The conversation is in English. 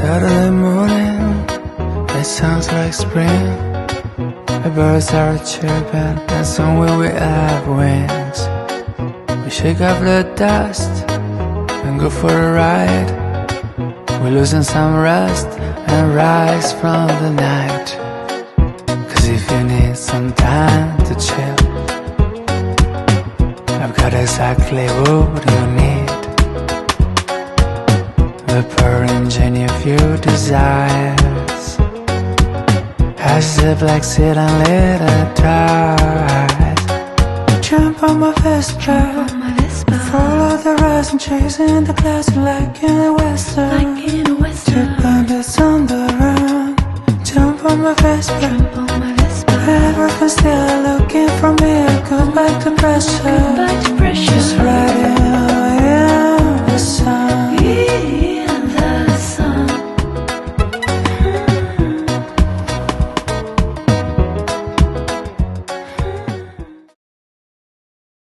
Saturday morning, it sounds like spring. The birds are chirping, and soon will we have wings. We shake off the dust and go for a ride. We're losing some rest and rise from the night. Cause if you need some time to chill, I've got exactly what you need. The pure engine of your desires. I sip like sit and let it dry. Jump on my Vespa, follow the rise and chasing the clouds like in a western. Chip bandits on the run. Jump on my Vespa, everything's still looking for me. Goodbye to pressure.